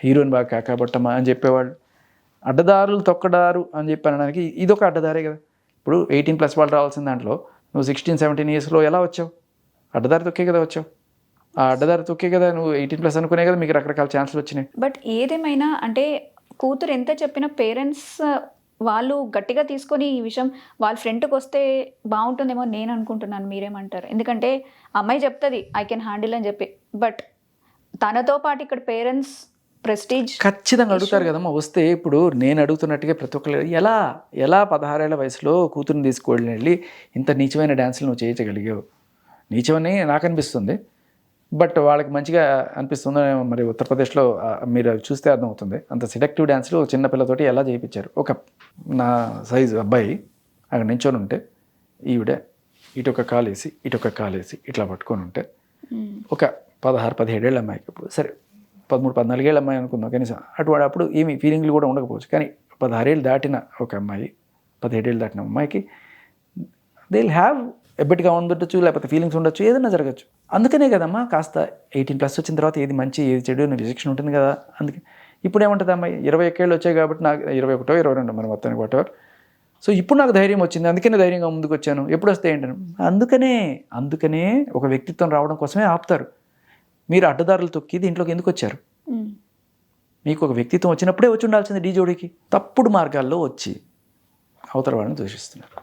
హీరోని బాగా కాకపట్టమా అని చెప్పేవాళ్ళు. అడ్డదారులు తొక్కడారు అని చెప్పి అనడానికి ఇదొక అడ్డదారే కదా. ఇప్పుడు 18+ వాళ్ళు రావాల్సిన దాంట్లో నువ్వు 16-17 ఇయర్స్లో ఎలా వచ్చావు? అడ్డదారి తొక్కే కదా వచ్చావు. ఆ అడ్డదారి తొక్కే కదా నువ్వు 18+ అనుకునే కదా మీకు రకరకాల ఛాన్సులు వచ్చినాయి. బట్ ఏదేమైనా అంటే కూతురు ఎంత చెప్పినా పేరెంట్స్ వాళ్ళు గట్టిగా తీసుకొని ఈ విషయం వాళ్ళ ఫ్రెండ్కి వస్తే బాగుంటుందేమో నేను అనుకుంటున్నాను. మీరేమంటారు? ఎందుకంటే అమ్మాయి చెప్తుంది ఐ కెన్ హ్యాండిల్ అని చెప్పి, బట్ తనతో పాటు ఇక్కడ పేరెంట్స్ ప్రెస్టీజ్ ఖచ్చితంగా అడుగుతారు కదమ్మా. వస్తే ఇప్పుడు నేను అడుగుతున్నట్టుగా ప్రతి ఒక్కరు ఎలా 16 ఏళ్ల వయసులో కూతురుని తీసుకువెళ్ళి ఇంత నీచమైన డ్యాన్సులు నువ్వు చేయించగలిగావు? నీచమని నాకు అనిపిస్తుంది, బట్ వాళ్ళకి మంచిగా అనిపిస్తుందో మరి. ఉత్తరప్రదేశ్లో మీరు అవి చూస్తే అర్థమవుతుంది. అంత సెడక్టివ్ డ్యాన్స్లు చిన్నపిల్లతోటి ఎలా చేయించారు. ఒక నా సైజు అబ్బాయి అక్కడ నించొని ఉంటే ఈవిడ ఇటొక కాలేసి ఇటొక కాలేసి ఇట్లా పట్టుకొని ఉంటే ఒక 16-17 ఏళ్ళ అమ్మాయికి, ఇప్పుడు సరే 13-14 ఏళ్ళ అమ్మాయి అనుకుందాం కనీసం, అప్పుడు ఏమి ఫీలింగ్లు కూడా ఉండకపోవచ్చు. కానీ 16 ఏళ్ళు దాటిన ఒక అమ్మాయి, 17 ఏళ్ళు దాటిన అమ్మాయికి దే విల్ హ్యావ్ ఎబ్బటిగా ఉండొచ్చు, లేకపోతే ఫీలింగ్స్ ఉండొచ్చు, ఏదైనా జరగచ్చు. అందుకనే కదమ్మా కాస్త 18+ వచ్చిన తర్వాత ఏది మంచి ఏది చెడు అనే విచక్షణ ఉంటుంది కదా. అందుకే ఇప్పుడు ఏముంటుంది అమ్మాయి 21 ఏళ్ళు వచ్చాయి కాబట్టి నాకు 21, 22 మరి మొత్తానికి వాటెవర్. సో ఇప్పుడు నాకు ధైర్యం వచ్చింది, అందుకనే ధైర్యంగా ముందుకు వచ్చాను. ఎప్పుడు వస్తే ఏంటని అందుకనే ఒక వ్యక్తిత్వం రావడం కోసమే ఆపుతారు. మీరు అడ్డదారులు తొక్కి దీంట్లోకి ఎందుకు వచ్చారు? మీకు ఒక వ్యక్తిత్వం వచ్చినప్పుడే వచ్చి ఉండాల్సింది. డీ జోడీకి తప్పుడు మార్గాల్లో వచ్చి అవతల వాళ్ళని దూషిస్తున్నారు.